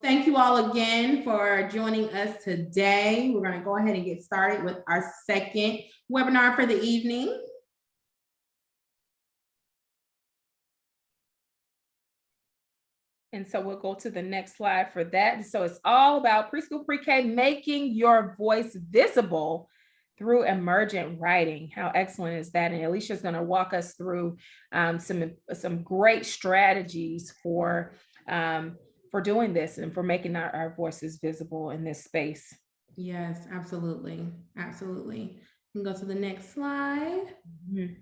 Thank you all again for joining us today. We're going to go ahead and get started with our second webinar for the evening. And so we'll go to the next slide for that. So it's all about preschool pre-K, making your voice visible through emergent writing. How excellent is that? And Alicia's going to walk us through some great strategies for doing this and for making our voices visible in this space. Yes, absolutely. Absolutely. We can go to the next slide. Mm-hmm.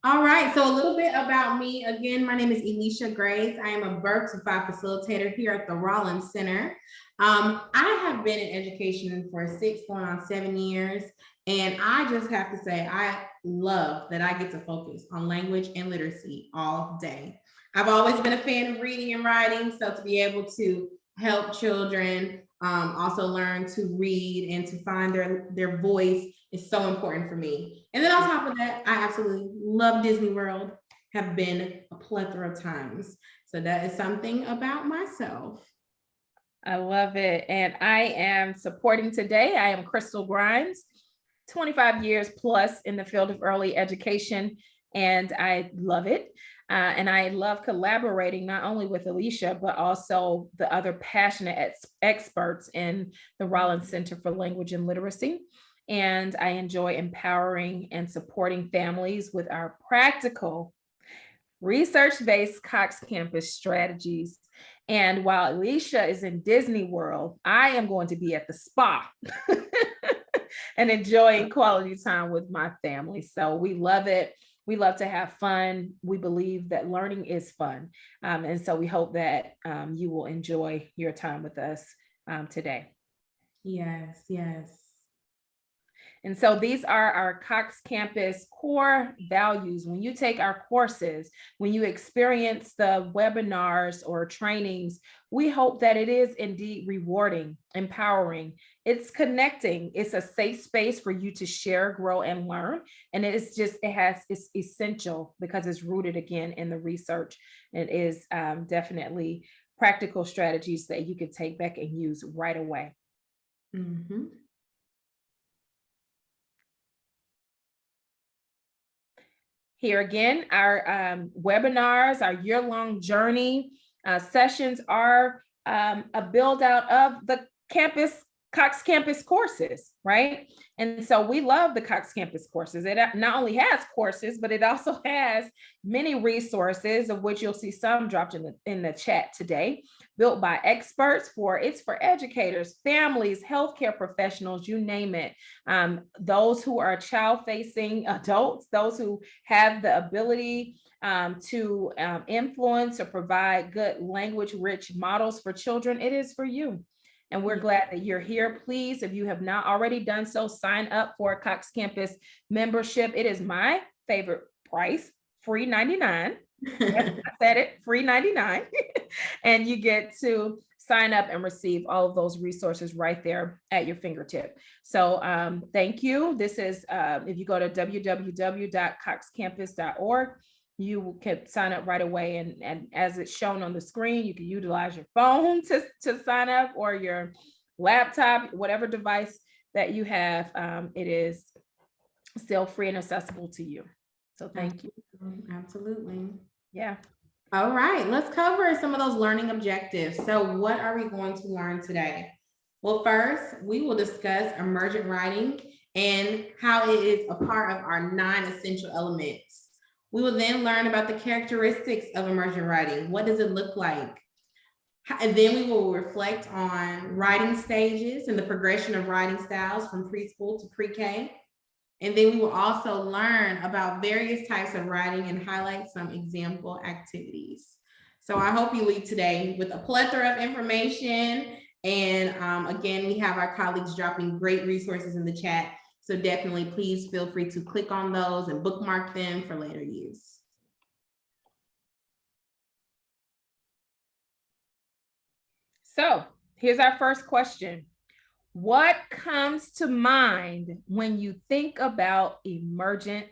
All right, so a little bit about me. Again, my name is Alicia Grace. I am a birth to 5 facilitator here at the Rollins Center. I have been in education for 6 going on 7 years, and I just have to say I love that I get to focus on language and literacy all day. I've always been a fan of reading and writing, so to be able to help children also learn to read and to find their voice is so important for me. And then on top of that, I absolutely love Disney World, have been a plethora of times. So that is something about myself. I love it. And I am supporting today. I am Crystal Grimes, 25 years plus in the field of early education, and I love it. And I love collaborating not only with Alicia, but also the other passionate experts in the Rollins Center for Language and Literacy. And I enjoy empowering and supporting families with our practical, research-based Cox Campus strategies. And while Alicia is in Disney World, I am going to be at the spa and enjoying quality time with my family. So we love it. We love to have fun. We believe that learning is fun. And so we hope that you will enjoy your time with us today. Yes, yes. And so these are our Cox Campus core values. When you take our courses, when you experience the webinars or trainings, we hope that it is indeed rewarding, empowering. It's connecting. It's a safe space for you to share, grow, and learn. And it's essential because it's rooted again in the research. It is definitely practical strategies that you could take back and use right away. Mm-hmm. Here again, our webinars, our year-long journey sessions are a build out of the Cox Campus courses, right? And so we love the Cox Campus courses. It not only has courses, but it also has many resources, of which you'll see some dropped in the chat today, built by experts it's for educators, families, healthcare professionals, you name it. Those who are child-facing adults, those who have the ability to influence or provide good language-rich models for children, it is for you. And we're glad that you're here. Please, if you have not already done so, sign up for a Cox Campus membership. It is my favorite price, free 99. Yes, I said it, free 99. And you get to sign up and receive all of those resources right there at your fingertip. So thank you. This is, if you go to www.coxcampus.org, you can sign up right away. And as it's shown on the screen, you can utilize your phone to sign up, or your laptop, whatever device that you have. It is still free and accessible to you. So thank you. Absolutely. Yeah. All right, let's cover some of those learning objectives. So what are we going to learn today? Well, first, we will discuss emergent writing and how it is a part of our 9 essential elements. We will then learn about the characteristics of emergent writing. What does it look like? And then we will reflect on writing stages and the progression of writing styles from preschool to pre-K. And then we will also learn about various types of writing and highlight some example activities. So I hope you leave today with a plethora of information. And again, we have our colleagues dropping great resources in the chat. So definitely, please feel free to click on those and bookmark them for later use. So here's our first question. What comes to mind when you think about emergent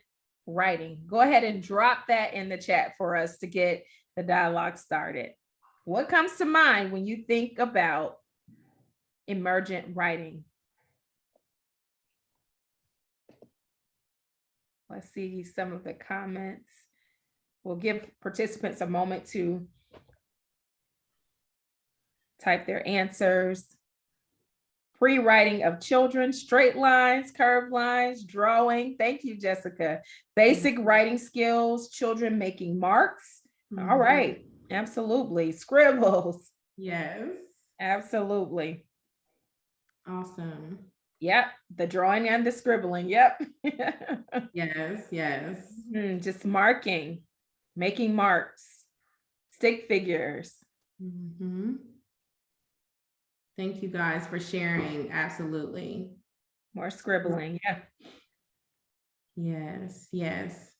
writing? Go ahead and drop that in the chat for us to get the dialogue started. What comes to mind when you think about emergent writing? Let's see some of the comments. We'll give participants a moment to type their answers. Pre-writing of children, straight lines, curved lines, drawing. Thank you, Jessica. Basic writing skills, children making marks. All right, absolutely. Scribbles. Yes. Absolutely. Awesome. Yep, the drawing and the scribbling. Yep. Yes, yes. Just marking, making marks, stick figures. Thank you guys for sharing. Absolutely. More scribbling. Yeah. Yes, yes.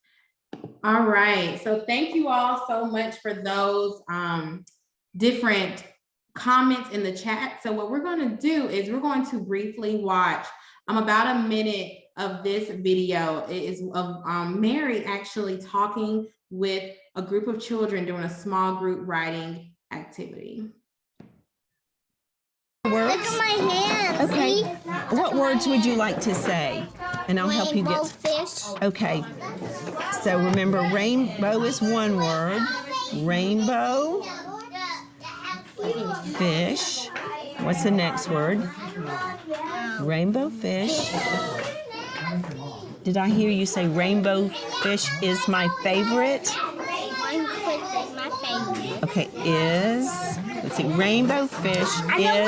All right. So thank you all so much for those different comments in the chat. So what we're going to do is we're going to briefly watch about a minute of this video. It is of Mary actually talking with a group of children doing a small group writing activity. Words? Look at my hands. Okay. See? What words would you like to say? And I'll help you get. Fish. Okay. So remember, rainbow is one word. Rainbow. Fish. What's the next word? Rainbow fish. Did I hear you say rainbow fish is my favorite? My favorite. Okay, is. Let's see, rainbow fish is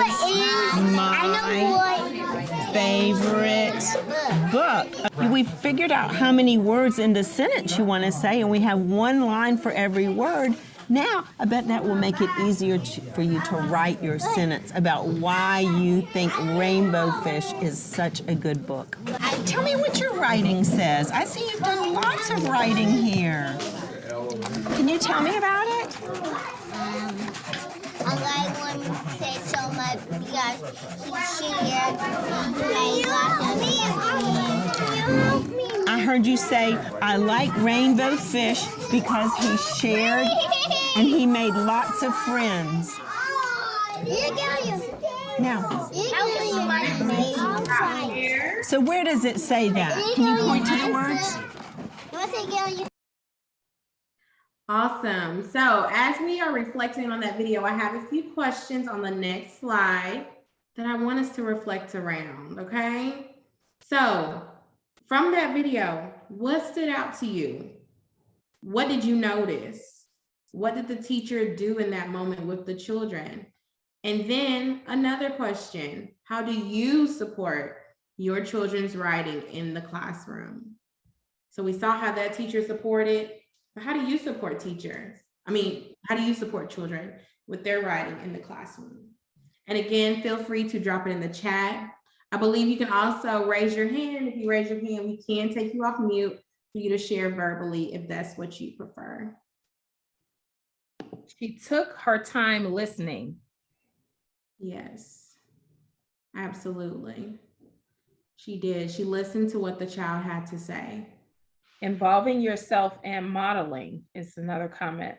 my favorite book. We figured out how many words in the sentence you want to say, and we have one line for every word. Now, I bet that will make it easier for you to write your sentence about why you think Rainbow Fish is such a good book. Tell me what your writing says. I see you've done lots of writing here. Can you tell me about it? I like when you say so much because he shared I heard you say, I like Rainbow Fish because he shared and he made lots of friends. Now, so where does it say that? Can you point to the words? Awesome. So as we are reflecting on that video, I have a few questions on the next slide that I want us to reflect around, okay? So from that video, what stood out to you? What did you notice? What did the teacher do in that moment with the children? And then another question, how do you support your children's writing in the classroom? So we saw how that teacher supported. But how do you support teachers? How do you support children with their writing in the classroom? And again, feel free to drop it in the chat. I believe you can also raise your hand. If you raise your hand, we can take you off mute for you to share verbally if that's what you prefer. She took her time listening. Yes, absolutely. She did. She listened to what the child had to say. Involving yourself and modeling is another comment.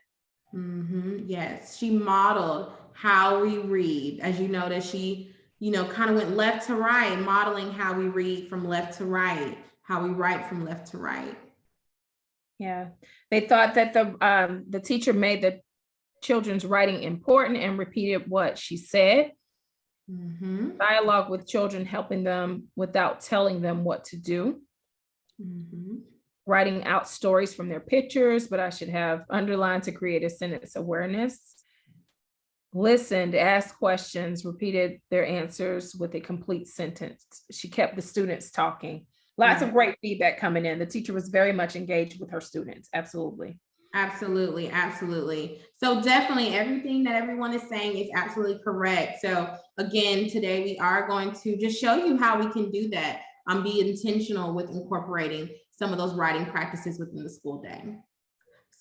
Yes, she modeled how we read. As you notice, she, kind of went left to right, modeling how we read from left to right, how we write from left to right. Yeah, they thought that the teacher made the children's writing important and repeated what she said. Dialogue with children, helping them without telling them what to do. Writing out stories from their pictures, but I should have underlined to create a sentence awareness. Listened, asked questions, repeated their answers with a complete sentence. She kept the students talking. Lots of great feedback coming in. The teacher was very much engaged with her students. Absolutely. Absolutely, absolutely. So definitely everything that everyone is saying is absolutely correct. So again, today we are going to just show you how we can do that. Be intentional with incorporating some of those writing practices within the school day.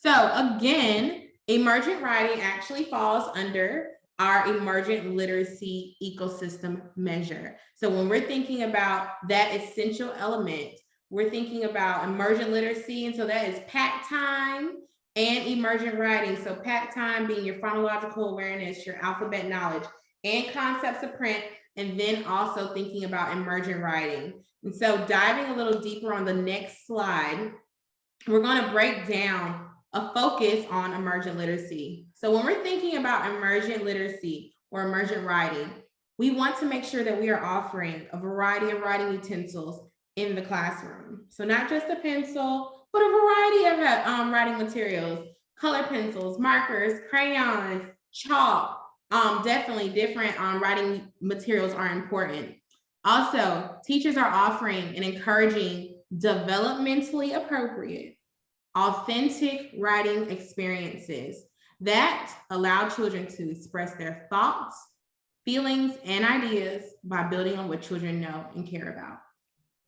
So again, emergent writing actually falls under our emergent literacy ecosystem measure. So when we're thinking about that essential element, we're thinking about emergent literacy. And so that is pack time, and emergent writing. So PAT time being your phonological awareness, your alphabet knowledge, and concepts of print, and then also thinking about emergent writing. And so diving a little deeper on the next slide, we're going to break down a focus on emergent literacy. So when we're thinking about emergent literacy or emergent writing, we want to make sure that we are offering a variety of writing utensils in the classroom. So not just a pencil, but a variety of writing materials, color pencils, markers, crayons, chalk. Definitely different writing materials are important. Also, teachers are offering and encouraging developmentally appropriate, authentic writing experiences that allow children to express their thoughts, feelings, and ideas by building on what children know and care about.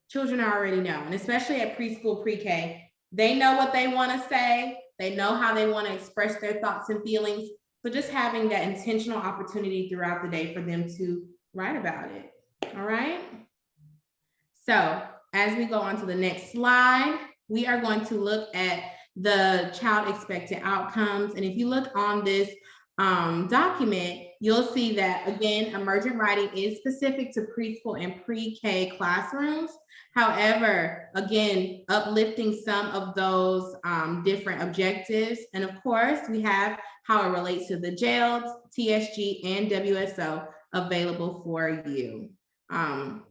Children already know, and especially at preschool, pre-K, they know what they want to say. They know how they want to express their thoughts and feelings. So just having that intentional opportunity throughout the day for them to write about it. All right. So as we go on to the next slide, we are going to look at the child expected outcomes. And if you look on this document, you'll see that, again, emergent writing is specific to preschool and pre-K classrooms. However, again, uplifting some of those different objectives. And of course, we have how it relates to the JELS, TSG, and WSO available for you. And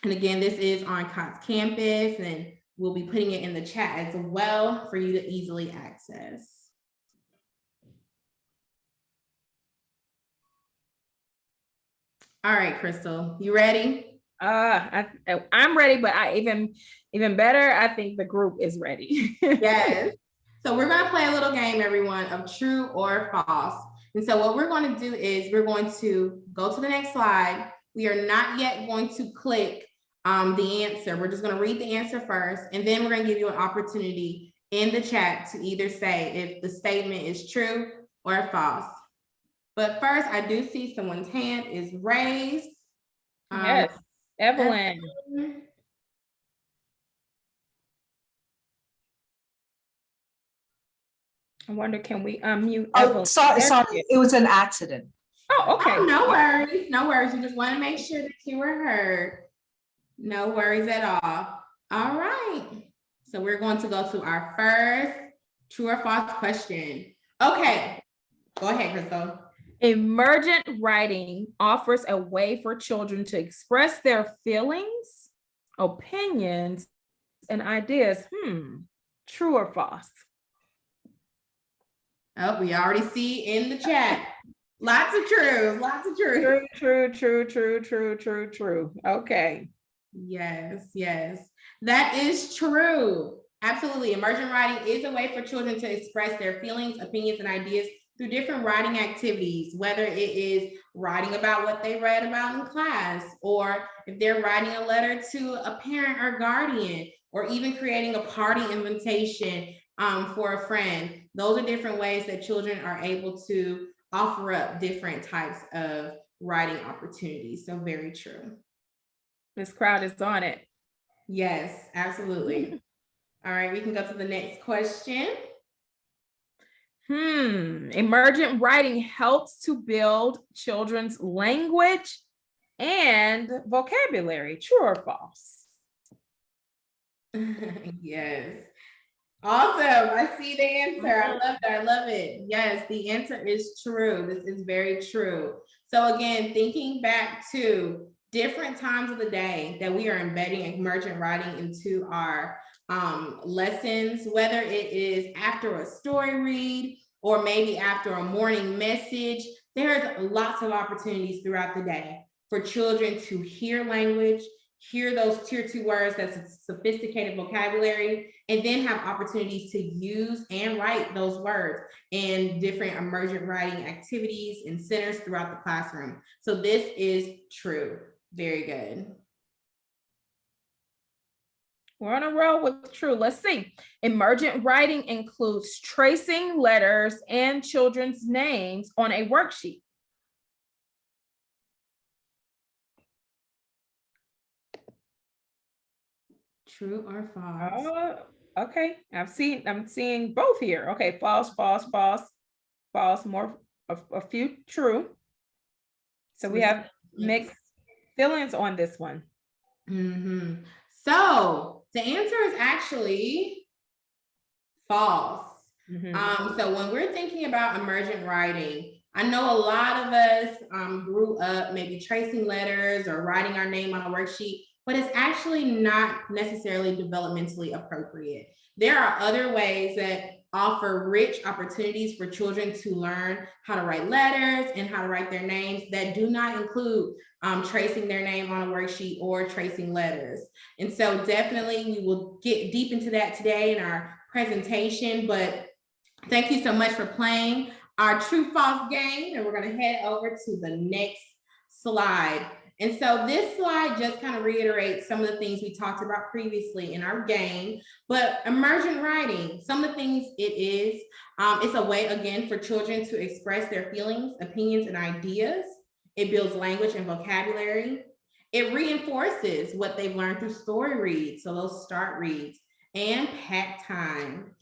again, this is on Cox Campus, and we'll be putting it in the chat as well for you to easily access. All right, Crystal, you ready? I'm ready, but even better, I think the group is ready. Yes. So we're going to play a little game, everyone, of true or false. And so what we're going to do is we're going to go to the next slide. We are not yet going to click the answer. We're just going to read the answer first, and then we're going to give you an opportunity in the chat to either say if the statement is true or false. But first, I do see someone's hand is raised. Yes, Evelyn. I wonder, can we unmute Evelyn? Sorry, it was an accident. Oh, okay. Oh, no worries, no worries. We just want to make sure that you were heard. No worries at all. All right. So we're going to go to our first true or false question. Okay, go ahead, Crystal. Emergent writing offers a way for children to express their feelings, opinions, and ideas. True or false? Oh, we already see in the chat. Lots of truth, lots of truth. True. Okay. Yes, yes. That is true. Absolutely. Emergent writing is a way for children to express their feelings, opinions, and ideas through different writing activities, whether it is writing about what they read about in class, or if they're writing a letter to a parent or guardian, or even creating a party invitation for a friend. Those are different ways that children are able to offer up different types of writing opportunities. So very true. This crowd is on it. Yes, absolutely. All right, we can go to the next question. Emergent writing helps to build children's language and vocabulary. True or false? Yes. Awesome. I see the answer. I love it. I love it. Yes, the answer is true. This is very true. So again, thinking back to different times of the day that we are embedding emergent writing into our lessons, whether it is after a story read or maybe after a morning message, there's lots of opportunities throughout the day for children to hear language, hear those tier 2 words, that's sophisticated vocabulary, and then have opportunities to use and write those words in different emergent writing activities and centers throughout the classroom. So this is true. Very good. We're on a roll with true. Let's see. Emergent writing includes tracing letters and children's names on a worksheet. True or false? Okay, I'm seeing both here. Okay, false, false, false, false, more, a few true. So we have mixed feelings on this one. Mhm. So the answer is actually false. Mhm. So when we're thinking about emergent writing, I know a lot of us grew up maybe tracing letters or writing our name on a worksheet, but it's actually not necessarily developmentally appropriate. There are other ways that offer rich opportunities for children to learn how to write letters and how to write their names that do not include tracing their name on a worksheet or tracing letters. And so definitely we will get deep into that today in our presentation, but thank you so much for playing our true false game. And we're going to head over to the next slide. And so this slide just kind of reiterates some of the things we talked about previously in our game, but emergent writing, some of the things it is, it's a way again for children to express their feelings, opinions, and ideas. It builds language and vocabulary. It reinforces what they've learned through story reads, so those start reads, and pack time.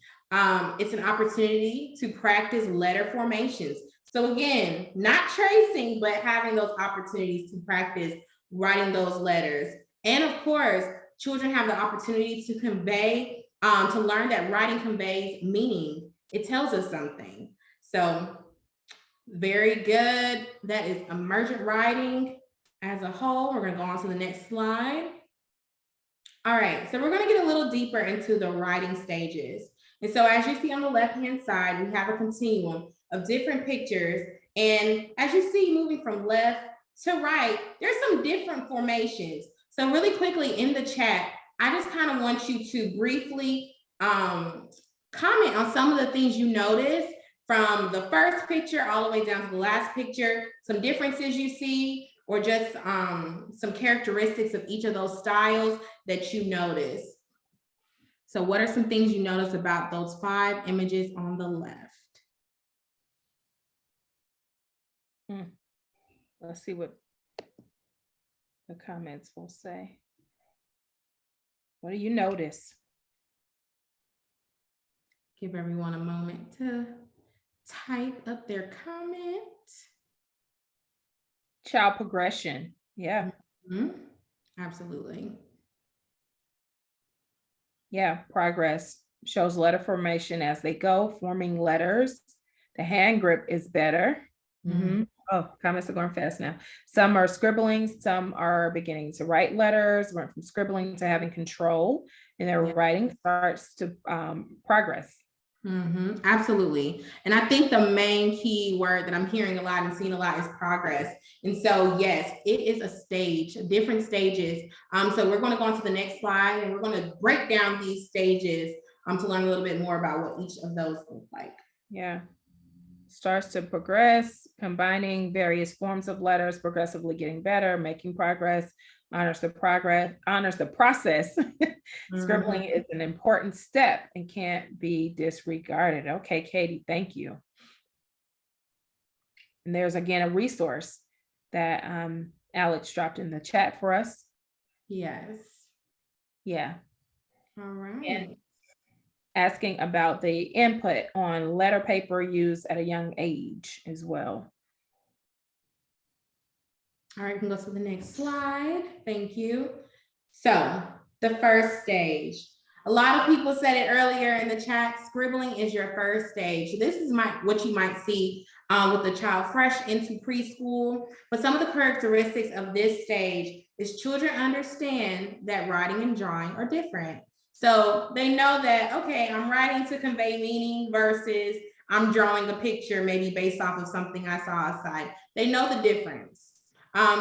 It's an opportunity to practice letter formations. So again, not tracing, but having those opportunities to practice writing those letters. And of course, children have the opportunity to convey, to learn that writing conveys meaning. It tells us something. So very good. That is emergent writing as a whole. We're gonna go on to the next slide. All right, so we're gonna get a little deeper into the writing stages. And so as you see on the left-hand side, we have a continuum of different pictures. And as you see, moving from left to right, there's some different formations. So really quickly in the chat, I just kind of want you to briefly comment on some of the things you notice from the first picture all the way down to the last picture, some differences you see, or just some characteristics of each of those styles that you notice. So what are some things you notice about those 5 images on the left? Let's see what the comments will say. What do you notice? Give everyone a moment to type up their comment. Child progression. Yeah. Mm-hmm. Absolutely. Yeah, progress shows letter formation as they go, forming letters. The hand grip is better. Mm-hmm. Oh, comments are going fast now. Some are scribbling, some are beginning to write letters, went from scribbling to having control in their writing, starts to progress. Absolutely. And I think the main key word that I'm hearing a lot and seeing a lot is progress. And so, yes, it is a stage, different stages. So we're going to go on to the next slide and we're going to break down these stages to learn a little bit more about what each of those look like. Yeah. Starts to progress, combining various forms of letters, progressively getting better, making progress, honors the process. Scribbling is an important step and can't be disregarded. Okay, Katie, thank you. And there's again a resource that Alex dropped in the chat for us. Yes. Yeah. All right. And asking about the input on letter paper used at a young age as well. All right, we can go to the next slide. Thank you. So the first stage. A lot of people said it earlier in the chat, scribbling is your first stage. This is what you might see with the child fresh into preschool. But some of the characteristics of this stage is children understand that writing and drawing are different. So they know that, okay, I'm writing to convey meaning versus I'm drawing a picture maybe based off of something I saw outside. They know the difference.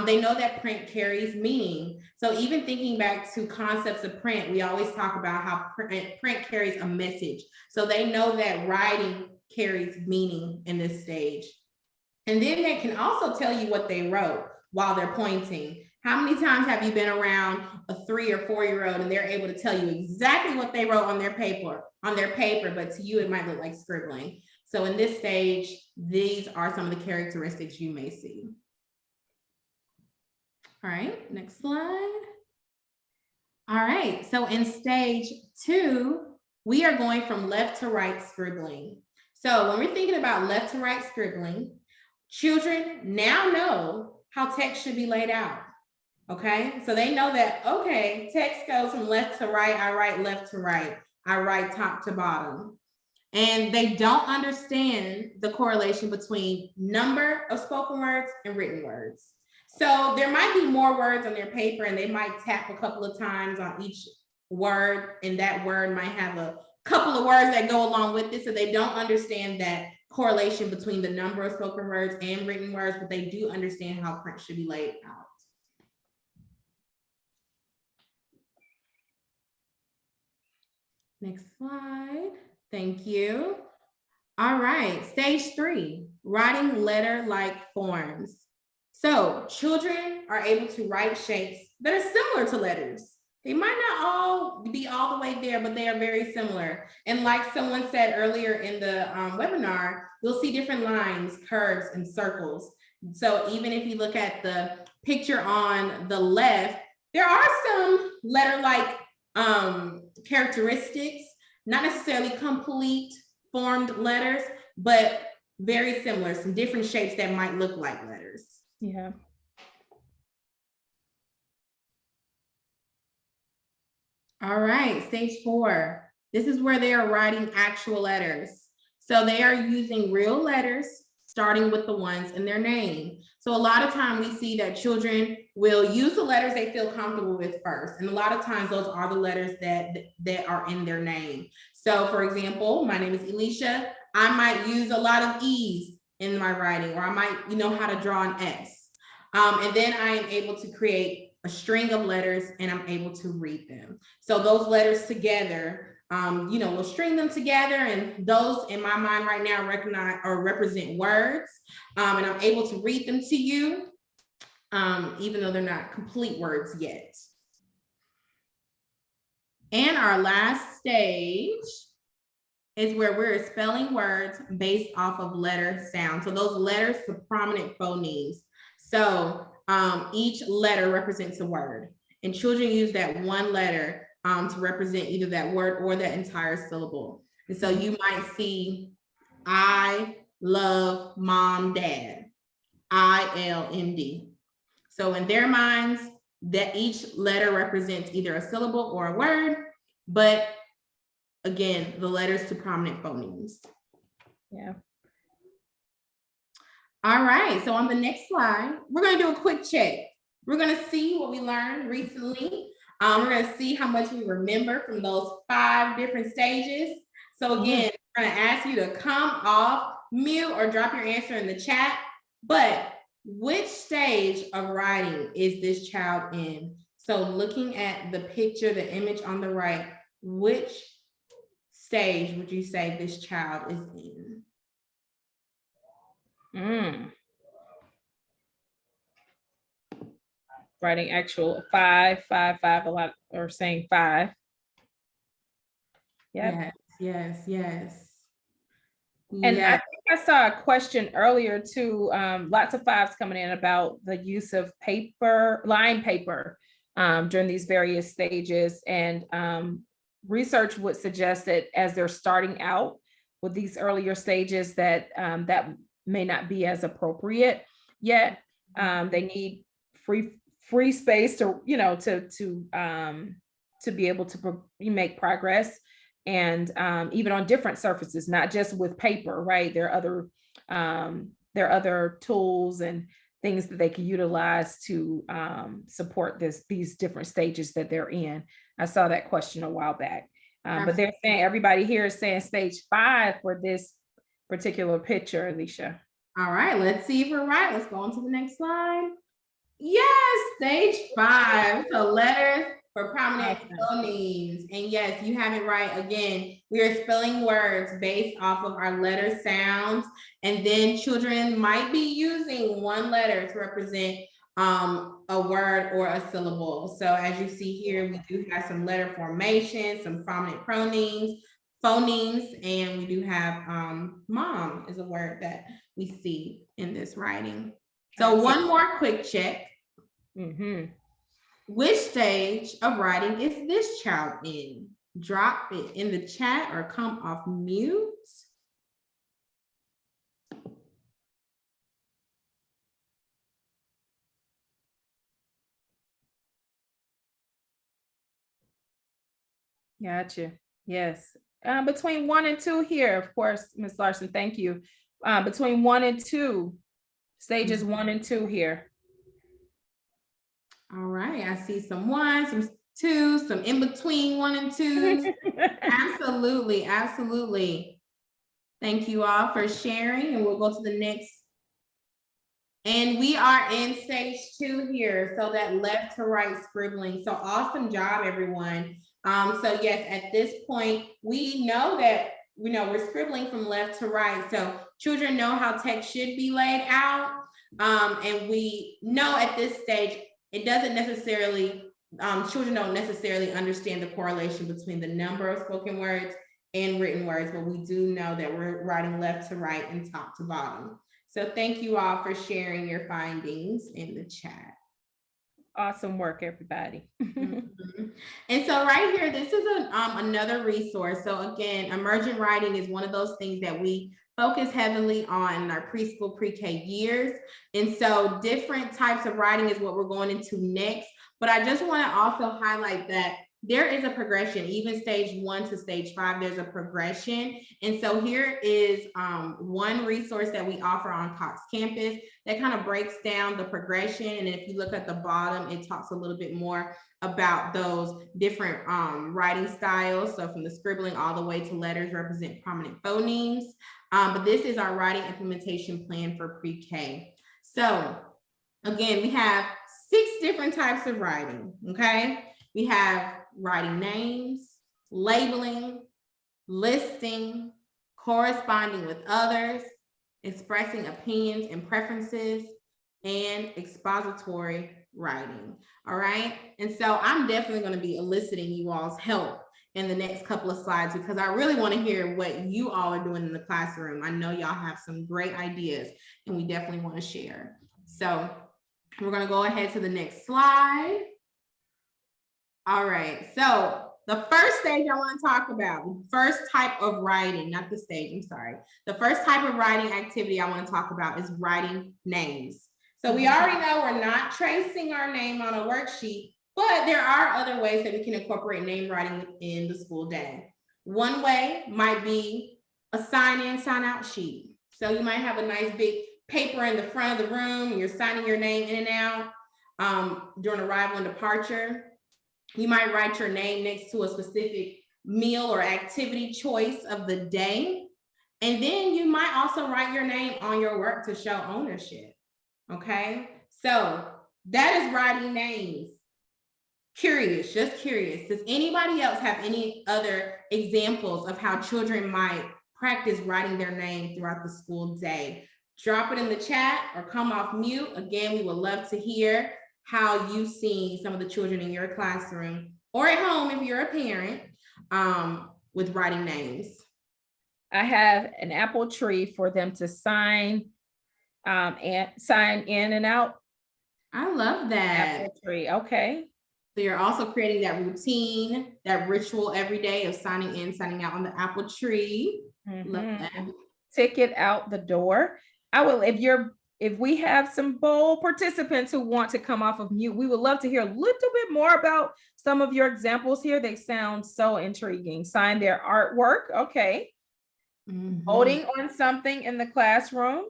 They know that print carries meaning. So even thinking back to concepts of print, we always talk about how print carries a message. So they know that writing carries meaning in this stage. And then they can also tell you what they wrote while they're pointing. How many times have you been around a 3 or 4-year-old and they're able to tell you exactly what they wrote on their paper, but to you it might look like scribbling. So in this stage, these are some of the characteristics you may see. All right, next slide. All right, so in stage 2, we are going from left to right scribbling. So when we're thinking about left to right scribbling, children now know how text should be laid out. Okay, so they know that, okay, text goes from left to right, I write left to right, I write top to bottom. And they don't understand the correlation between number of spoken words and written words. So there might be more words on their paper and they might tap a couple of times on each word, and that word might have a couple of words that go along with it. So they don't understand that correlation between the number of spoken words and written words, but they do understand how print should be laid out. Next slide. Thank you. All right, stage 3, writing letter-like forms. So children are able to write shapes that are similar to letters. They might not all be all the way there, but they are very similar. And like someone said earlier in the webinar, you'll see different lines, curves, and circles. So even if you look at the picture on the left, there are some letter-like characteristics, not necessarily complete formed letters, but very similar, some different shapes that might look like letters. Yeah. All right, stage 4. This is where they are writing actual letters. So they are using real letters, starting with the ones in their name. So a lot of time we see that children will use the letters they feel comfortable with first. And a lot of times those are the letters that are in their name. So for example, my name is Elisha. I might use a lot of E's in my writing, or I might know how to draw an S. And then I am able to create a string of letters and I'm able to read them. So those letters together, we'll string them together, and those in my mind right now recognize or represent words. And I'm able to read them to you, even though they're not complete words yet. And our last stage is where we're spelling words based off of letter sound. So those letters to prominent phonemes. So each letter represents a word, and children use that one letter to represent either that word or that entire syllable. And so you might see I love mom, dad, ILMD. So in their minds, that each letter represents either a syllable or a word, but again, the letters to prominent phonemes. Yeah. All right, so on the next slide, we're gonna do a quick check. We're gonna see what we learned recently. We're gonna see how much we remember from those 5 different stages. So again, we're gonna ask you to come off mute or drop your answer in the chat, but which stage of writing is this child in? So looking at the picture, the image on the right, which stage would you say this child is in? Writing actual 5, 5, 5 a lot, or saying 5. Yeah. Yes. And I think I saw a question earlier too, lots of 5s coming in about the use of paper, line paper during these various stages. And research would suggest that as they're starting out with these earlier stages, that that may not be as appropriate yet. They need free space to be able to make progress, and even on different surfaces, not just with paper, right? There are other tools and things that they can utilize to support these different stages that they're in. I saw that question a while back, but they're saying, everybody here is saying stage 5 for this particular picture, Alicia. All right, let's see if we're right. Let's go on to the next slide. Yes, stage 5. So letters for prominent phonemes. And yes, you have it right. Again, we are spelling words based off of our letter sounds. And then children might be using one letter to represent a word or a syllable. So as you see here, we do have some letter formation, some prominent phonemes, and we do have mom is a word that we see in this writing. So one more quick check. Which stage of writing is this child in? drop it in the chat or come off mute. Gotcha. Yes. Between 1 and 2 here, of course, Ms. Larson, thank you. Between 1 and 2, stages 1 and 2 here. All right, I see some 1, some 2, some in between 1 and 2. Absolutely, absolutely. Thank you all for sharing, and we'll go to the next. And we are in stage 2 here, so that left to right scribbling. So awesome job, everyone. So yes, at this point, we know that we're scribbling from left to right. So children know how text should be laid out. And we know at this stage, it doesn't necessarily, children don't necessarily understand the correlation between the number of spoken words and written words, but we do know that we're writing left to right and top to bottom. So thank you all for sharing your findings in the chat. Awesome work, everybody. Mm-hmm. And so right here, this is another resource. So again, emergent writing is one of those things that we focus heavily on in our preschool pre-K years. And so different types of writing is what we're going into next. But I just want to also highlight that there is a progression, even stage 1 to stage 5, there's a progression. And so here is one resource that we offer on Cox Campus that kind of breaks down the progression. And if you look at the bottom, it talks a little bit more about those different writing styles. So from the scribbling all the way to letters represent prominent phonemes. But this is our writing implementation plan for pre-K. So again, we have 6 different types of writing, okay? We have writing names, labeling, listing, corresponding with others, expressing opinions and preferences, and expository writing. All right. And so I'm definitely going to be eliciting you all's help in the next couple of slides because I really want to hear what you all are doing in the classroom. I know y'all have some great ideas and we definitely want to share. So we're going to go ahead to the next slide. All right, so the first stage I want to talk about, first type of writing, not the stage, I'm sorry. The first type of writing activity I want to talk about is writing names. So we already know we're not tracing our name on a worksheet, but there are other ways that we can incorporate name writing in the school day. One way might be a sign-in, sign-out sheet. So you might have a nice big paper in the front of the room and you're signing your name in and out during arrival and departure. You might write your name next to a specific meal or activity choice of the day. And then you might also write your name on your work to show ownership. Okay, so that is writing names. Curious, just curious. Does anybody else have any other examples of how children might practice writing their name throughout the school day? Drop it in the chat or come off mute. Again, we would love to hear how you've seen some of the children in your classroom or at home if you're a parent with writing names. I have an apple tree for them to sign and sign in and out. I love that. Apple tree, okay. So you're also creating that routine, that ritual every day of signing in, signing out on the apple tree. Love that. Ticket out the door. I will, if we have some bold participants who want to come off of mute, we would love to hear a little bit more about some of your examples here. They sound so intriguing. Sign their artwork. Okay. Voting on something in the classroom.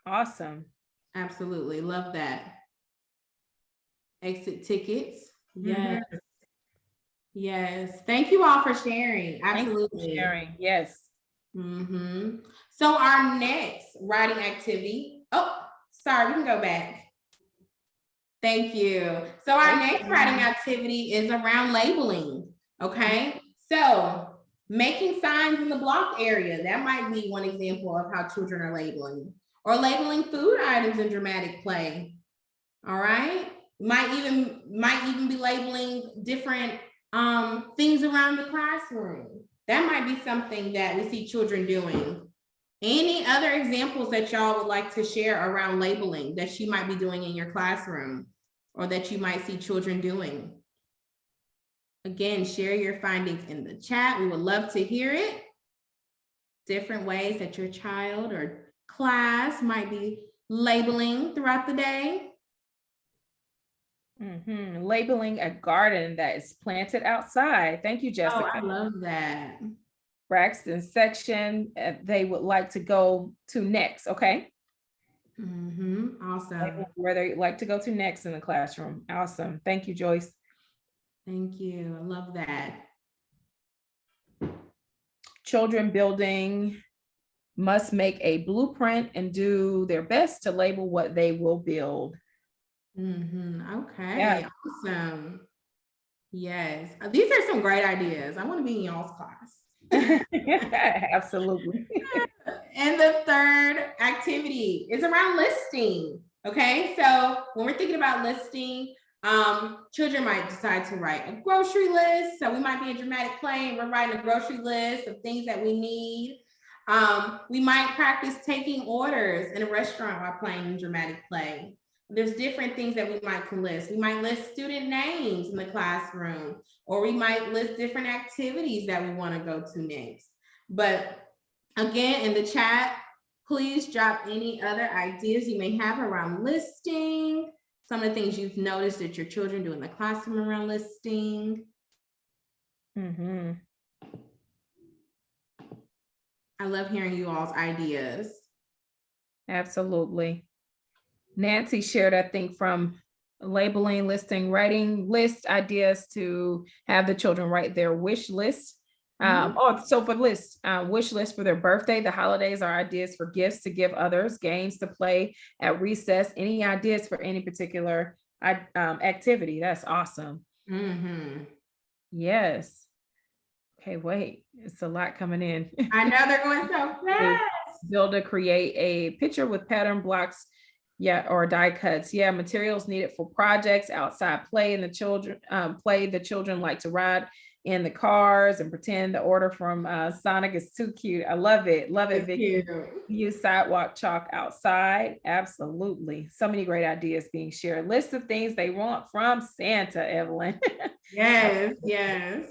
Awesome. Absolutely. Love that. Exit tickets. Yes. Yes. Thank you all for sharing. Absolutely. Thank you for sharing. Yes. So our next writing activity, oh, sorry, we can go back. Thank you. So our next writing activity is around labeling, okay? So making signs in the block area, that might be one example of how children are labeling, or labeling food items in dramatic play, all right? Might even be labeling different things around the classroom. That might be something that we see children doing. Any other examples that y'all would like to share around labeling that you might be doing in your classroom or that you might see children doing? Again, share your findings in the chat. We would love to hear it. Different ways that your child or class might be labeling throughout the day. Labeling a garden that is planted outside. Thank you, Jessica. Oh, I love that. Braxton's section they would like to go to next. Okay. Awesome. Where they like to go to next in the classroom. Awesome. Thank you, Joyce. Thank you. I love that. Children building must make a blueprint and do their best to label what they will build. Okay. Yeah. Awesome. Yes. These are some great ideas. I want to be in y'all's class. Absolutely. And the third activity is around listing. Okay, so when we're thinking about listing, children might decide to write a grocery list. So we might be a dramatic play and we're writing a grocery list of things that we need. We might practice taking orders in a restaurant while playing dramatic play. There's different things that we might list. We might list student names in the classroom, or we might list different activities that we want to go to next. But again, in the chat, please drop any other ideas you may have around listing, some of the things you've noticed that your children do in the classroom around listing. I love hearing you all's ideas. Absolutely. Nancy shared, I think, from labeling, listing, writing list ideas to have the children write their wish list. So for list, wish list for their birthday, the holidays are ideas for gifts to give others, games to play at recess, any ideas for any particular activity. That's awesome. Yes. Okay, wait, it's a lot coming in. I know they're going so fast. Build or create a picture with pattern blocks, or die cuts. Materials needed for projects, outside play, and the children the children like to ride in the cars and pretend the order from Sonic is too cute. I love it. Love it, Vicky. Use sidewalk chalk outside. Absolutely. So many great ideas being shared. List of things they want from Santa, Evelyn. Yes.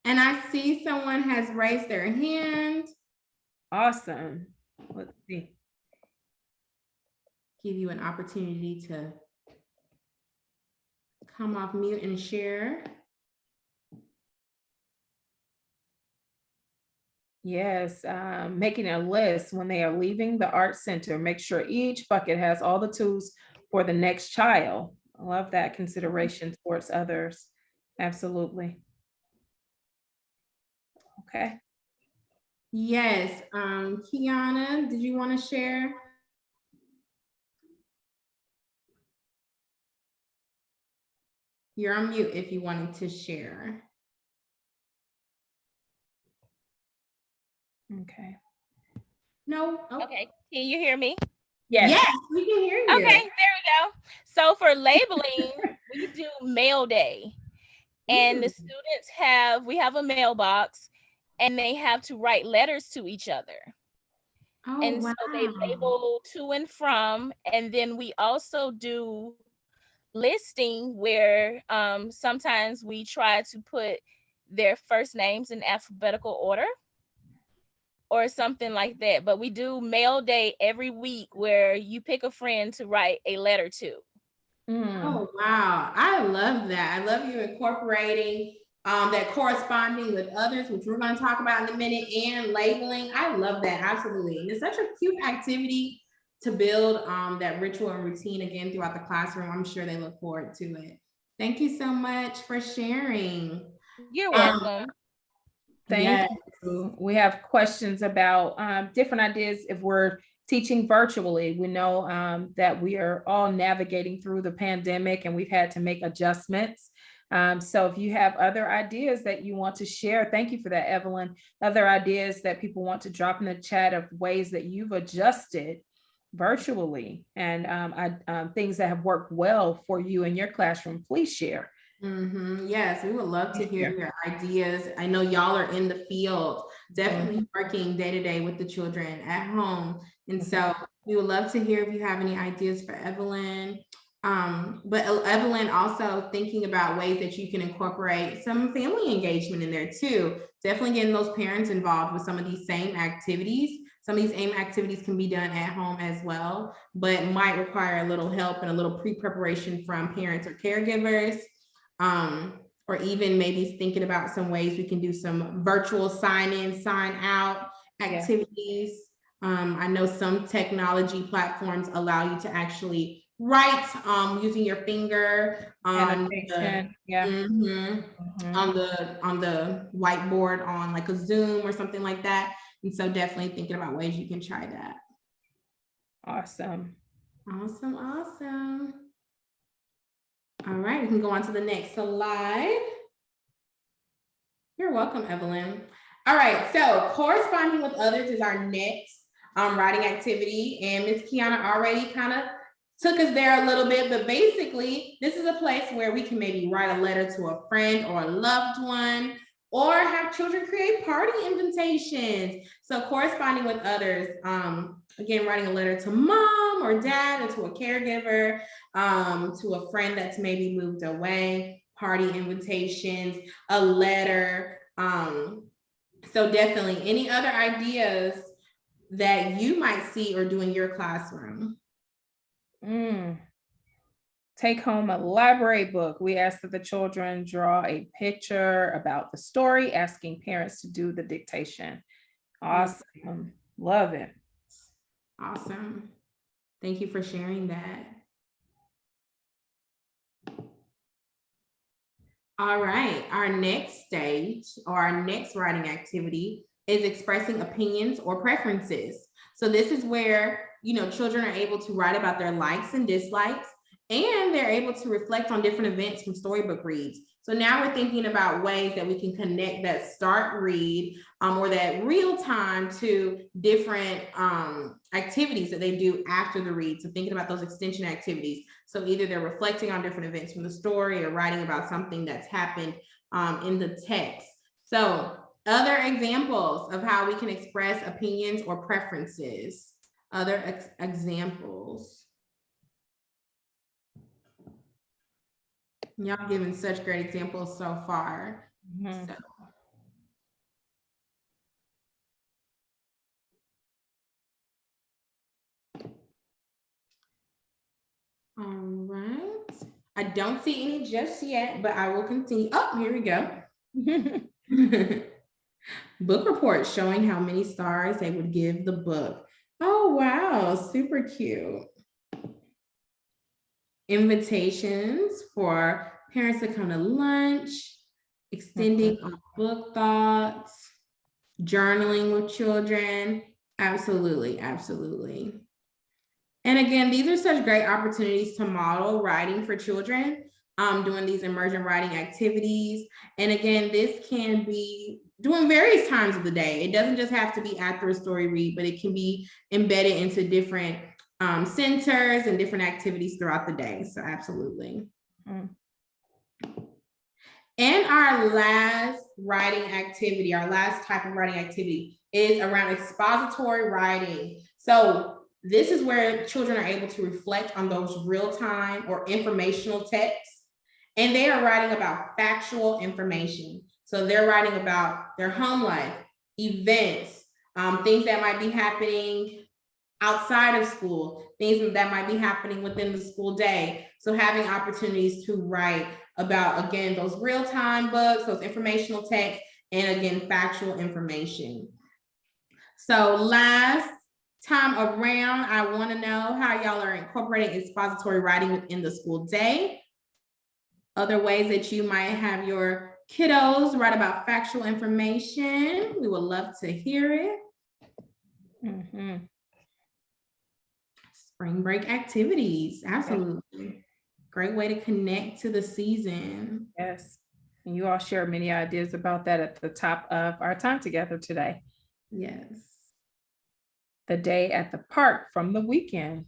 And I see someone has raised their hand. Awesome. Let's see. Give you an opportunity to come off mute and share. Yes, making a list when they are leaving the art center. Make sure each bucket has all the tools for the next child. I love that consideration towards others. Absolutely. Okay. Yes, Kiana, did you want to share? You're on mute if you wanted to share. Okay. No. Oh. Okay. Can you hear me? Yes, we can hear you. Okay, there we go. So for labeling, we do mail day. And the students we have a mailbox and they have to write letters to each other. Oh, and wow. so they label to and from. And then we also do listing where sometimes we try to put their first names in alphabetical order or something like that. But we do mail day every week where you pick a friend to write a letter to. Oh, wow. I love that. I love you incorporating that corresponding with others, which we're going to talk about in a minute, and labeling. I love that. Absolutely. And it's such a cute activity to build that ritual and routine again throughout the classroom. I'm sure they look forward to it. Thank you so much for sharing. You're welcome. Thank you. We have questions about different ideas if we're teaching virtually. We know that we are all navigating through the pandemic and we've had to make adjustments. So if you have other ideas that you want to share, thank you for that, Evelyn. Other ideas that people want to drop in the chat of ways that you've adjusted virtually and things that have worked well for you in your classroom, please share. Yes, we would love to hear your ideas. I know y'all are in the field, definitely working day to day with the children at home. And so we would love to hear if you have any ideas for Evelyn. But Evelyn also thinking about ways that you can incorporate some family engagement in there too. Definitely getting those parents involved with some of these same activities. Some of these same activities can be done at home as well, but might require a little help and a little pre-preparation from parents or caregivers. Or even maybe thinking about some ways we can do some virtual sign in, sign out activities. I know some technology platforms allow you to actually write using your finger on the, on the whiteboard on like a Zoom or something like that. And so definitely thinking about ways you can try that. Awesome. Awesome, awesome. All right, we can go on to the next slide. You're welcome, Evelyn. All right, so corresponding with others is our next writing activity. And Ms. Kiana already kind of took us there a little bit, but basically this is a place where we can maybe write a letter to a friend or a loved one, or have children create party invitations. So corresponding with others, again, writing a letter to mom or dad or to a caregiver, to a friend that's maybe moved away, party invitations, a letter. So definitely any other ideas that you might see or do in your classroom? Take home a library book. We ask that the children draw a picture about the story, asking parents to do the dictation. Awesome. Love it. Awesome. Thank you for sharing that. All right, our next stage or our next writing activity is expressing opinions or preferences. So this is where, children are able to write about their likes and dislikes, and they're able to reflect on different events from storybook reads. So now we're thinking about ways that we can connect that start read or that real time to different activities that they do after the read. So thinking about those extension activities. So either they're reflecting on different events from the story or writing about something that's happened in the text. So other examples of how we can express opinions or preferences. Other examples. Y'all giving such great examples so far. So. All right. I don't see any just yet, but I will continue. Oh, here we go. Book report showing how many stars they would give the book. Oh, wow. Super cute. Invitations for parents to come to lunch, extending on book thoughts, journaling with children. Absolutely, absolutely. And again, these are such great opportunities to model writing for children, doing these emergent writing activities. And again, this can be doing various times of the day. It doesn't just have to be after a story read, but it can be embedded into different centers and different activities throughout the day. So absolutely. And our last writing activity, our last type of writing activity is around expository writing. So this is where children are able to reflect on those real-time or informational texts, and they are writing about factual information. So they're writing about their home life, events, things that might be happening outside of school, things that might be happening within the school day. So having opportunities to write about, again, those real-time books, those informational texts, and again, factual information. So last time around, I want to know how y'all are incorporating expository writing within the school day. Other ways that you might have your kiddos write about factual information. We would love to hear it. Spring break activities, absolutely. Great way to connect to the season. Yes, and you all share many ideas about that at the top of our time together today. Yes. The day at the park from the weekend.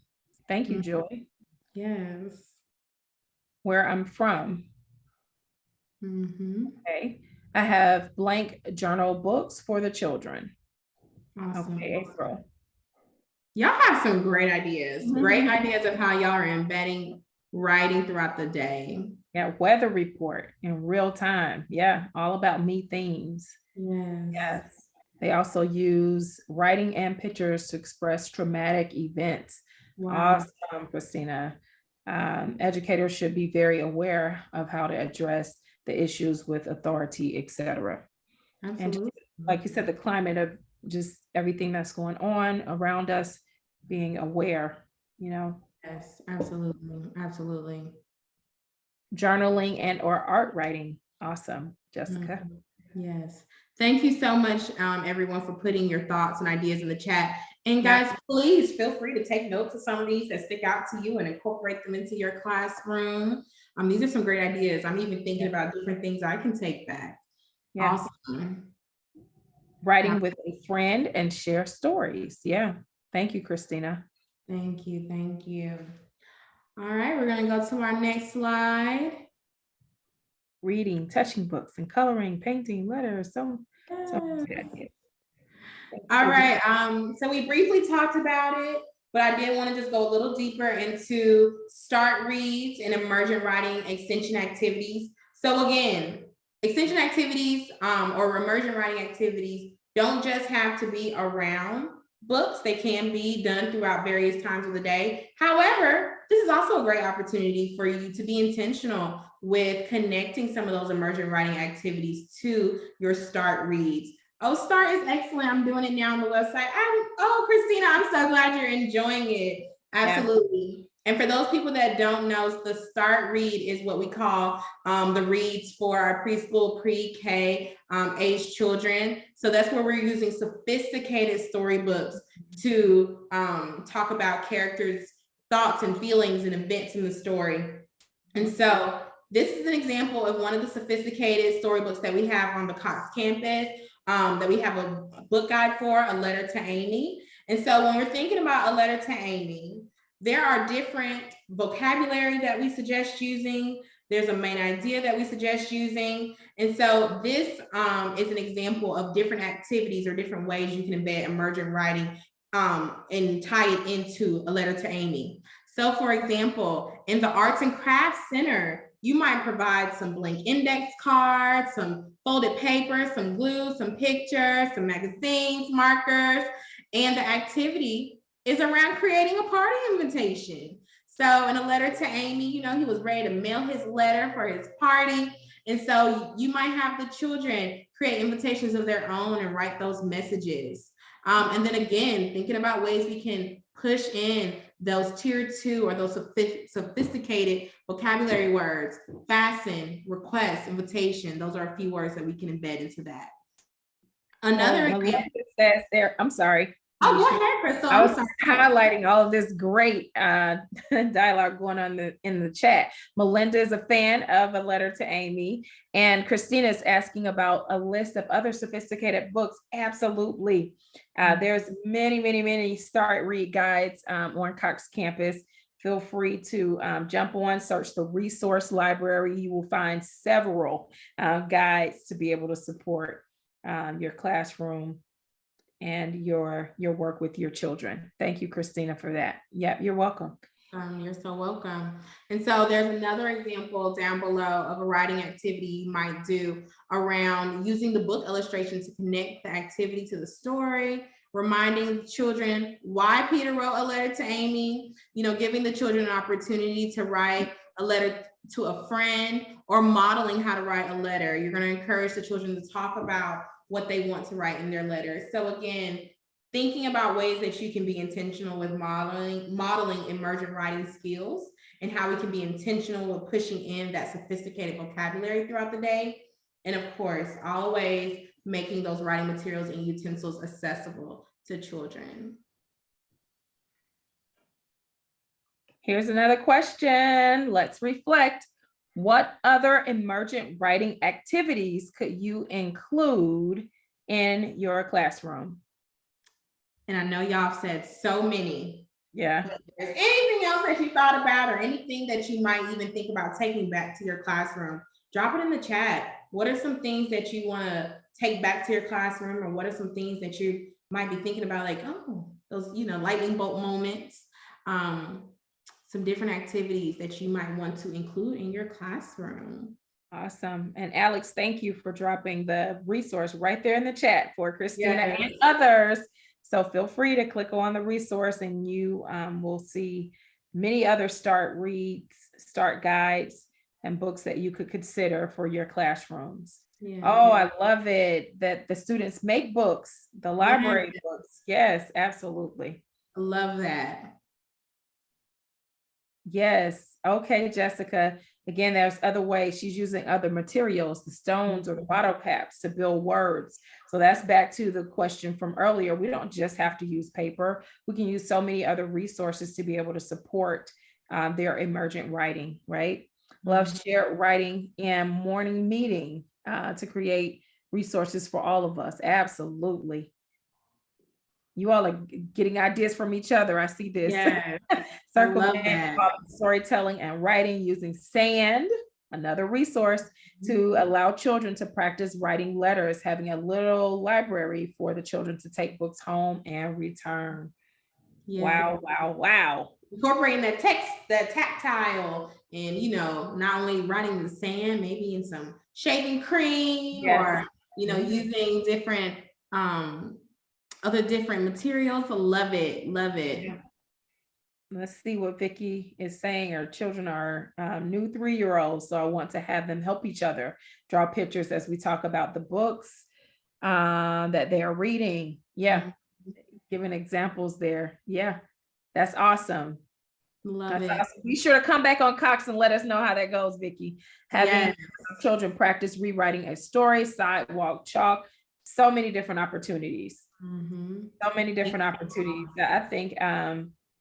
Thank you, Joy. Yes. Where I'm from. Okay, I have blank journal books for the children. Awesome. Okay, April. Y'all have some great ideas. Great ideas of how y'all are embedding writing throughout the day. Yeah, weather report in real time. Yeah, all about me themes. Yes. Yes. They also use writing and pictures to express traumatic events. Wow. Awesome, Christina. Educators should be very aware of how to address the issues with authority, etc. And just, Absolutely. like you said, the climate of just everything that's going on around us, being aware, Yes, absolutely. Absolutely. journaling and or art writing. Awesome, Jessica. Yes. Thank you so much, everyone, for putting your thoughts and ideas in the chat. And guys, please feel free to take notes of some of these that stick out to you and incorporate them into your classroom. These are some great ideas. I'm even thinking about different things I can take back. Yeah. Awesome. Writing with a friend and share stories. Yeah. Thank you, Christina. Thank you. Thank you. All right, we're going to go to our next slide. Reading, touching books and coloring, painting, letters. So all right. So we briefly talked about it, but I did want to just go a little deeper into start reads and emergent writing extension activities. So again, extension activities or emergent writing activities don't just have to be around books. They can be done throughout various times of the day. However, this is also a great opportunity for you to be intentional with connecting some of those emergent writing activities to your start reads. Oh, start is excellent. I'm doing it now on the website. Christina, I'm so glad you're enjoying it. Absolutely. Yeah. And for those people that don't know, the start read is what we call the reads for our preschool, pre-K age children. So that's where we're using sophisticated storybooks to talk about characters' thoughts and feelings and events in the story. And so this is an example of one of the sophisticated storybooks that we have on the Cox campus that we have a book guide for, A Letter to Amy. And so when we're thinking about A Letter to Amy, there are different vocabulary that we suggest using. There's a main idea that we suggest using. And so this is an example of different activities or different ways you can embed emergent writing and tie it into A Letter to Amy. So for example, in the Arts and Crafts Center, you might provide some blank index cards, some folded paper, some glue, some pictures, some magazines, markers, and the activity is around creating a party invitation. So in A Letter to Amy, he was ready to mail his letter for his party. And so you might have the children create invitations of their own and write those messages. And then again, thinking about ways we can push in those tier 2 or those sophisticated vocabulary words, fasten, request, invitation. Those are a few words that we can embed into that. Another example says there, I'm sorry. Oh, go ahead, Crystal. I was highlighting all of this great dialogue going on in the chat. Melinda is a fan of A Letter to Amy, and Christina is asking about a list of other sophisticated books. Absolutely. There's many start read guides on Cox Campus. Feel free to jump on, search the resource library. You will find several guides to be able to support your classroom and your work with your children. Thank you, Christina, for that. Yep, you're welcome. You're so welcome. And so there's another example down below of a writing activity you might do around using the book illustration to connect the activity to the story, reminding children why Peter wrote A Letter to Amy, giving the children an opportunity to write a letter to a friend or modeling how to write a letter. You're going to encourage the children to talk about what they want to write in their letters. So again, thinking about ways that you can be intentional with modeling emergent writing skills and how we can be intentional with pushing in that sophisticated vocabulary throughout the day. And of course, always making those writing materials and utensils accessible to children. Here's another question. Let's reflect. What other emergent writing activities could you include in your classroom? And I know y'all said so many. Yeah. If there's anything else that you thought about or anything that you might even think about taking back to your classroom, drop it in the chat. What are some things that you want to take back to your classroom, or what are some things that you might be thinking about, like, oh, those, lightning bolt moments. some different activities that you might want to include in your classroom. Awesome. And Alex, thank you for dropping the resource right there in the chat for Christina Yes. and others. So feel free to click on the resource and you will see many other start reads, start guides, and books that you could consider for your classrooms. Yeah. Oh, I love it that the students make books, the library books. Yes, absolutely. I love that. Yes. Okay, Jessica. Again, there's other ways. She's using other materials, the stones or the bottle caps to build words. So that's back to the question from earlier. We don't just have to use paper. We can use so many other resources to be able to support their emergent writing, right? Love shared writing and morning meeting to create resources for all of us. Absolutely. You all are getting ideas from each other. I see this. Yes. Circumvent storytelling and writing using sand, another resource to allow children to practice writing letters, having a little library for the children to take books home and return. Yeah. Wow, wow, wow. Incorporating that text, that tactile, and not only writing in the sand, maybe in some shaving cream, or using different other different materials. So love it. Yeah. Let's see what Vicki is saying. Our children are new 3-year-olds, so I want to have them help each other draw pictures as we talk about the books that they are reading. Yeah, giving examples there. Yeah, that's awesome. Love it. Awesome. Be sure to come back on Cox and let us know how that goes, Vicki. Having children practice rewriting a story, sidewalk chalk, so many different opportunities. So many different opportunities. I think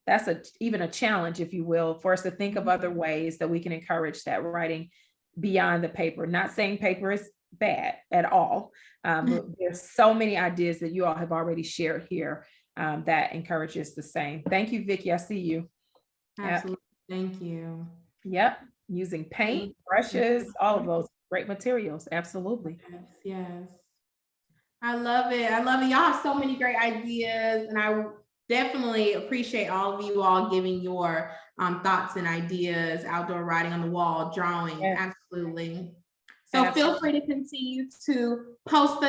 that's even a challenge, if you will, for us to think of other ways that we can encourage that writing beyond the paper. Not saying paper is bad at all. But there's so many ideas that you all have already shared here that encourages the same. Thank you, Vicki. I see you. Absolutely. Yep. Thank you. Yep. Using paint, brushes, all of those great materials. Absolutely. Yes. I love it. I love it. Y'all have so many great ideas, and I definitely appreciate all of you all giving your thoughts and ideas, outdoor writing on the wall, drawing. Absolutely. So feel free to continue to post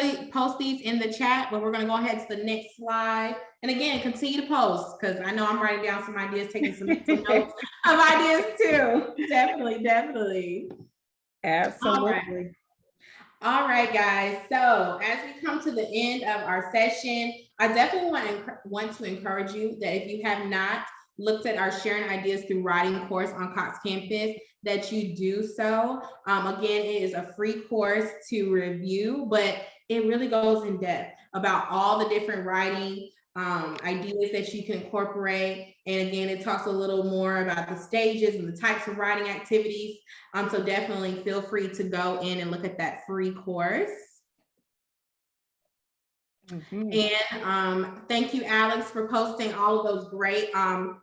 these in the chat, but we're going to go ahead to the next slide. And again, continue to post, because I know I'm writing down some ideas, taking some notes of ideas too. Definitely. Absolutely. All right, guys. So as we come to the end of our session, I definitely want to encourage you that if you have not looked at our Sharing Ideas Through Writing course on Cox Campus, that you do so. Again, it is a free course to review, but it really goes in depth about all the different writing ideas that you can incorporate. And again, it talks a little more about the stages and the types of writing activities. So definitely feel free to go in and look at that free course. And thank you, Alex, for posting all of those great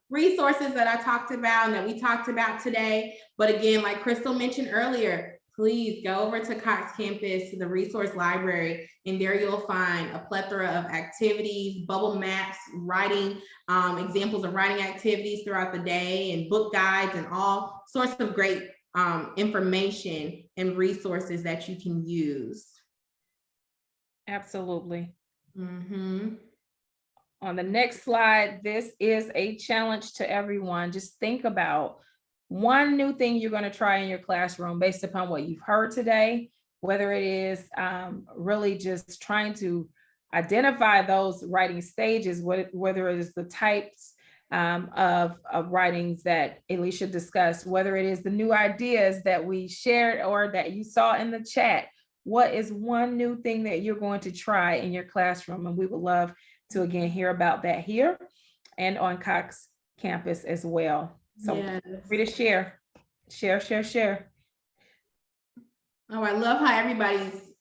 resources that I talked about and that we talked about today. But again, like Crystal mentioned earlier, please go over to Cox Campus, to the resource library, and there you'll find a plethora of activities, bubble maps, writing, examples of writing activities throughout the day, and book guides, and all sorts of great information and resources that you can use. Absolutely. On the next slide, this is a challenge to everyone. Just think about one new thing you're going to try in your classroom based upon what you've heard today, whether it is really just trying to identify those writing stages, whether it is the types of writings that Alicia discussed, whether it is the new ideas that we shared or that you saw in the chat. What is one new thing that you're going to try in your classroom? And we would love to, again, hear about that here and on Cox Campus as well. So feel free to share. Oh, I love how everybody's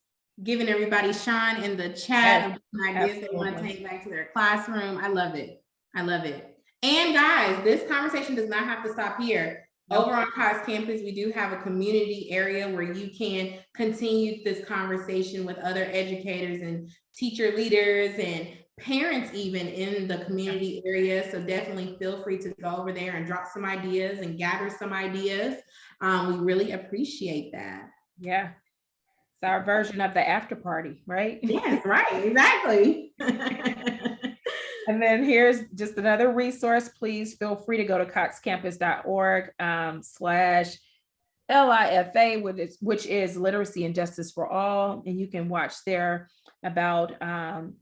giving everybody shine in the chat. Ideas they want to take back to their classroom. I love it. And guys, this conversation does not have to stop here. Over on Cox Campus, we do have a community area where you can continue this conversation with other educators and teacher leaders and parents even in the community area. So definitely feel free to go over there and drop some ideas and gather some ideas. We really appreciate that. Yeah. It's our version of the after party, right? Yes, right, exactly. And then here's just another resource. Please feel free to go to coxcampus.org /LIFA, which is Literacy and Justice for All. And you can watch there about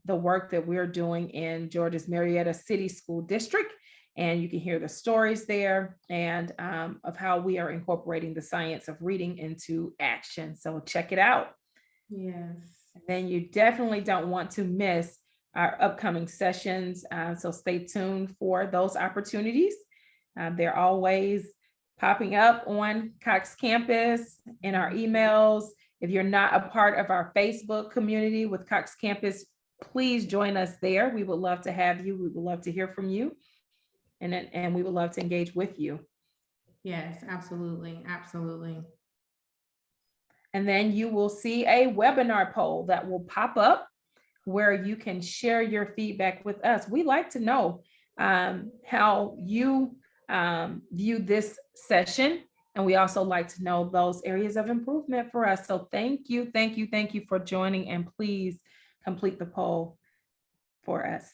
the work that we're doing in Georgia's Marietta City School District. And you can hear the stories there and of how we are incorporating the science of reading into action. So check it out. Yes. And then you definitely don't want to miss our upcoming sessions. So stay tuned for those opportunities. They're always popping up on Cox Campus in our emails. If you're not a part of our Facebook community with Cox Campus, please join us there. We would love to have you. We would love to hear from you. And we would love to engage with you. Yes, absolutely. Absolutely. And then you will see a webinar poll that will pop up where you can share your feedback with us. We like to know how you view this session. And we also like to know those areas of improvement for us. So thank you for joining, and please complete the poll for us.